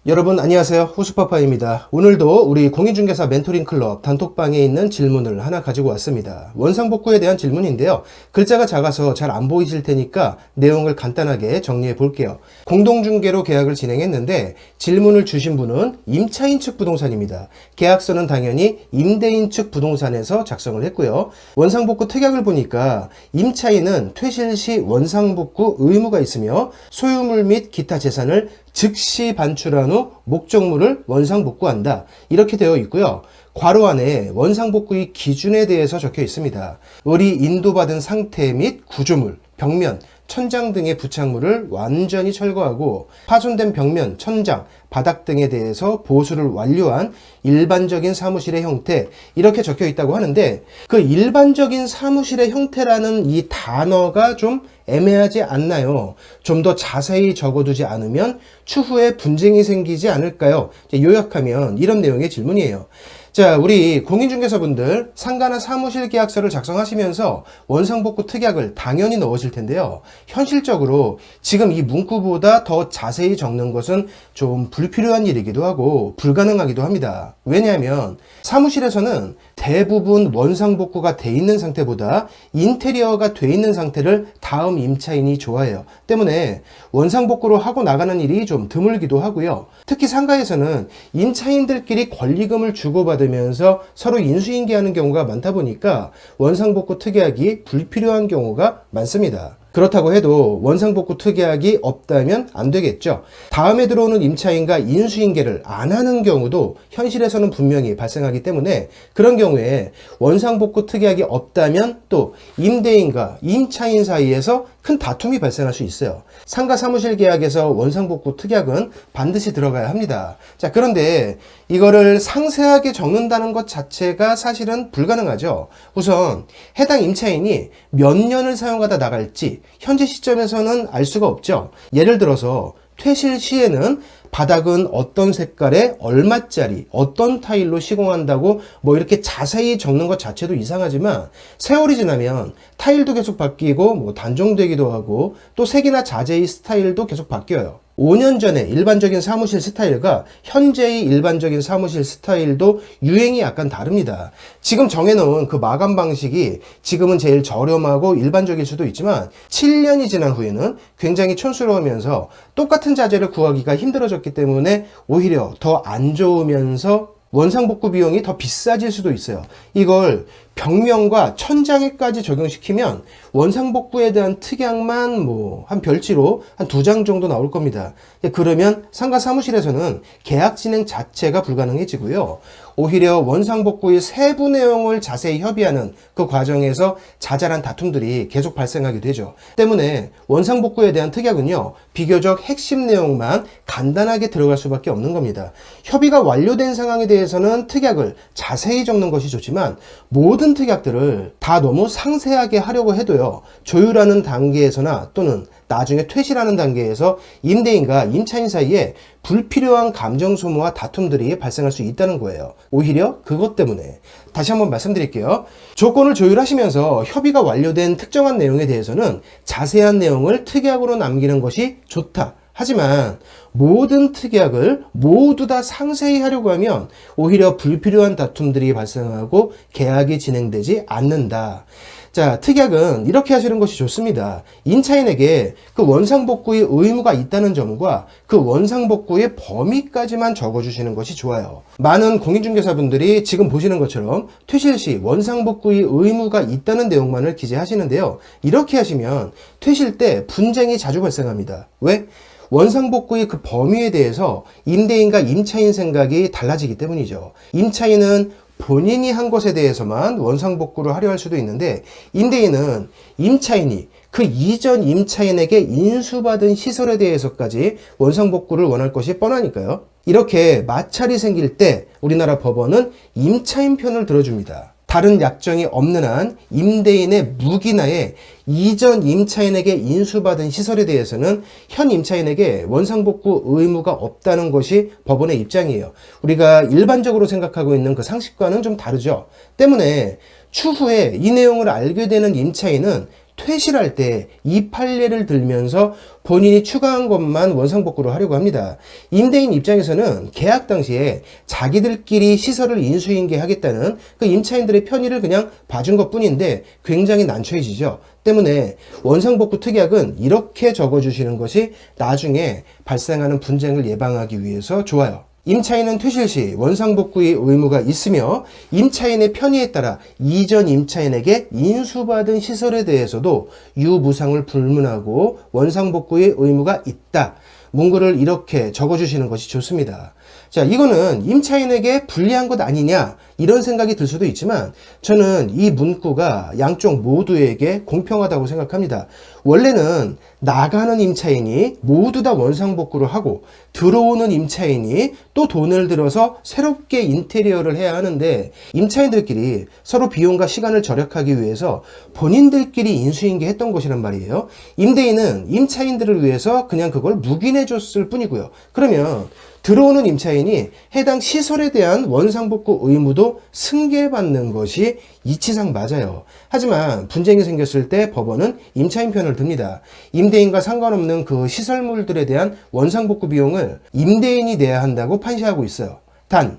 여러분 안녕하세요. 호수파파입니다. 오늘도 우리 공인중개사 멘토링 클럽 단톡방에 있는 질문을 하나 가지고 왔습니다. 원상복구에 대한 질문인데요. 글자가 작아서 잘 안 보이실 테니까 내용을 간단하게 정리해 볼게요. 공동중개로 계약을 진행했는데 질문을 주신 분은 임차인 측 부동산입니다. 계약서는 당연히 임대인 측 부동산에서 작성을 했고요. 원상복구 특약을 보니까 임차인은 퇴실 시 원상복구 의무가 있으며 소유물 및 기타 재산을 즉시 반출한 후 목적물을 원상복구한다. 이렇게 되어 있고요. 괄호 안에 원상복구의 기준에 대해서 적혀 있습니다. 을이 인도받은 상태 및 구조물, 벽면, 천장 등의 부착물을 완전히 철거하고 파손된 벽면, 천장, 바닥 등에 대해서 보수를 완료한 일반적인 사무실의 형태, 이렇게 적혀 있다고 하는데 그 일반적인 사무실의 형태라는 이 단어가 좀 애매하지 않나요? 좀 더 자세히 적어두지 않으면 추후에 분쟁이 생기지 않을까요? 요약하면 이런 내용의 질문이에요. 자, 우리 공인중개사분들 상가나 사무실 계약서를 작성하시면서 원상복구 특약을 당연히 넣으실 텐데요. 현실적으로 지금 이 문구보다 더 자세히 적는 것은 좀 불필요한 일이기도 하고 불가능하기도 합니다. 왜냐하면 사무실에서는 대부분 원상복구가 돼 있는 상태보다 인테리어가 돼 있는 상태를 다음 임차인이 좋아해요. 때문에 원상복구로 하고 나가는 일이 좀 드물기도 하고요. 특히 상가에서는 임차인들끼리 권리금을 주고받으면서 서로 인수인계하는 경우가 많다 보니까 원상복구 특약이 불필요한 경우가 많습니다. 그렇다고 해도 원상복구 특약이 없다면 안 되겠죠. 다음에 들어오는 임차인과 인수인계를 안 하는 경우도 현실에서는 분명히 발생하기 때문에 그런 경우에 원상복구 특약이 없다면 또 임대인과 임차인 사이에서 큰 다툼이 발생할 수 있어요. 상가 사무실 계약에서 원상복구 특약은 반드시 들어가야 합니다. 자, 그런데 이거를 상세하게 적는다는 것 자체가 사실은 불가능하죠. 우선 해당 임차인이 몇 년을 사용하다 나갈지 현재 시점에서는 알 수가 없죠. 예를 들어서 퇴실 시에는 바닥은 어떤 색깔에 얼마짜리 어떤 타일로 시공한다고 뭐 이렇게 자세히 적는 것 자체도 이상하지만 세월이 지나면 타일도 계속 바뀌고 뭐 단종되기도 하고 또 색이나 자재의 스타일도 계속 바뀌어요. 5년 전에 일반적인 사무실 스타일과 현재의 일반적인 사무실 스타일도 유행이 약간 다릅니다. 지금 정해놓은 그 마감 방식이 지금은 제일 저렴하고 일반적일 수도 있지만 7년이 지난 후에는 굉장히 촌스러우면서 똑같은 자재를 구하기가 힘들어졌기 때문에 오히려 더 안 좋으면서 원상복구 비용이 더 비싸질 수도 있어요. 이걸 벽면과 천장에까지 적용시키면 원상복구에 대한 특약만 한 별지로 한 2장 정도 나올 겁니다. 그러면 상가 사무실에서는 계약 진행 자체가 불가능해지고요. 오히려 원상복구의 세부 내용을 자세히 협의하는 그 과정에서 자잘한 다툼들이 계속 발생하게 되죠. 때문에 원상복구에 대한 특약은요, 비교적 핵심 내용만 간단하게 들어갈 수밖에 없는 겁니다. 협의가 완료된 상황에 대해서는 특약을 자세히 적는 것이 좋지만 모든 특약들을 다 너무 상세하게 하려고 해도요, 조율하는 단계에서나 또는 나중에 퇴실하는 단계에서 임대인과 임차인 사이에 불필요한 감정 소모와 다툼들이 발생할 수 있다는 거예요. 오히려 그것 때문에 다시 한번 말씀드릴게요. 조건을 조율하시면서 협의가 완료된 특정한 내용에 대해서는 자세한 내용을 특약으로 남기는 것이 좋다. 하지만 모든 특약을 모두 다 상세히 하려고 하면 오히려 불필요한 다툼들이 발생하고 계약이 진행되지 않는다. 자, 특약은 이렇게 하시는 것이 좋습니다. 임차인에게 그 원상복구의 의무가 있다는 점과 그 원상복구의 범위까지만 적어주시는 것이 좋아요. 많은 공인중개사분들이 지금 보시는 것처럼 퇴실 시 원상복구의 의무가 있다는 내용만을 기재하시는데요. 이렇게 하시면 퇴실 때 분쟁이 자주 발생합니다. 왜? 원상복구의 그 범위에 대해서 임대인과 임차인 생각이 달라지기 때문이죠. 임차인은 본인이 한 것에 대해서만 원상복구를 하려 할 수도 있는데 임대인은 임차인이 그 이전 임차인에게 인수받은 시설에 대해서까지 원상복구를 원할 것이 뻔하니까요. 이렇게 마찰이 생길 때 우리나라 법원은 임차인 편을 들어줍니다. 다른 약정이 없는 한 임대인의 무기나에 이전 임차인에게 인수받은 시설에 대해서는 현 임차인에게 원상복구 의무가 없다는 것이 법원의 입장이에요. 우리가 일반적으로 생각하고 있는 그 상식과는 좀 다르죠. 때문에 추후에 이 내용을 알게 되는 임차인은 퇴실할 때 이 판례를 들면서 본인이 추가한 것만 원상복구를 하려고 합니다. 임대인 입장에서는 계약 당시에 자기들끼리 시설을 인수인계하겠다는 그 임차인들의 편의를 그냥 봐준 것 뿐인데 굉장히 난처해지죠. 때문에 원상복구 특약은 이렇게 적어주시는 것이 나중에 발생하는 분쟁을 예방하기 위해서 좋아요. 임차인은 퇴실 시 원상복구의 의무가 있으며 임차인의 편의에 따라 이전 임차인에게 인수받은 시설에 대해서도 유무상을 불문하고 원상복구의 의무가 있다. 문구를 이렇게 적어주시는 것이 좋습니다. 자, 이거는 임차인에게 불리한 것 아니냐 이런 생각이 들 수도 있지만 저는 이 문구가 양쪽 모두에게 공평하다고 생각합니다. 원래는 나가는 임차인이 모두 다 원상복구를 하고 들어오는 임차인이 또 돈을 들여서 새롭게 인테리어를 해야 하는데 임차인들끼리 서로 비용과 시간을 절약하기 위해서 본인들끼리 인수인계 했던 것이란 말이에요. 임대인은 임차인들을 위해서 그냥 그걸 묵인해 줬을 뿐이고요. 그러면 들어오는 임차인이 해당 시설에 대한 원상복구 의무도 승계받는 것이 이치상 맞아요. 하지만 분쟁이 생겼을 때 법원은 임차인 편을 듭니다. 임대인과 상관없는 그 시설물들에 대한 원상복구 비용을 임대인이 내야 한다고 판시하고 있어요. 단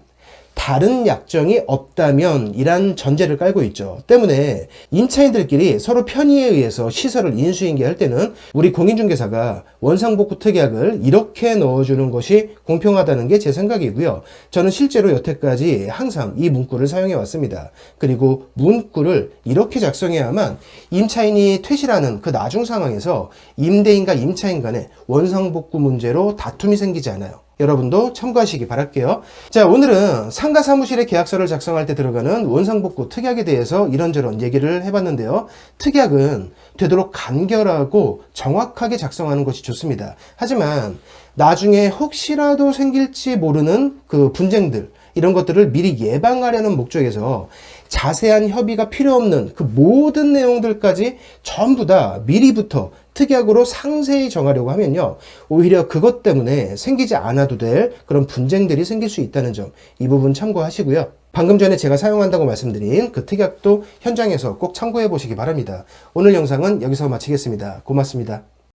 다른 약정이 없다면 이란 전제를 깔고 있죠. 때문에 임차인들끼리 서로 편의에 의해서 시설을 인수인계할 때는 우리 공인중개사가 원상복구 특약을 이렇게 넣어주는 것이 공평하다는 게 제 생각이고요. 저는 실제로 여태까지 항상 이 문구를 사용해 왔습니다. 그리고 문구를 이렇게 작성해야만 임차인이 퇴실하는 그 나중 상황에서 임대인과 임차인 간에 원상복구 문제로 다툼이 생기지 않아요. 여러분도 참고하시기 바랄게요. 자, 오늘은 상가 사무실의 계약서를 작성할 때 들어가는 원상복구 특약에 대해서 이런저런 얘기를 해봤는데요. 특약은 되도록 간결하고 정확하게 작성하는 것이 좋습니다. 하지만 나중에 혹시라도 생길지 모르는 그 분쟁들 이런 것들을 미리 예방하려는 목적에서 자세한 협의가 필요 없는 그 모든 내용들까지 전부 다 미리부터 특약으로 상세히 정하려고 하면요, 오히려 그것 때문에 생기지 않아도 될 그런 분쟁들이 생길 수 있다는 점, 이 부분 참고하시고요. 방금 전에 제가 사용한다고 말씀드린 그 특약도 현장에서 꼭 참고해 보시기 바랍니다. 오늘 영상은 여기서 마치겠습니다. 고맙습니다.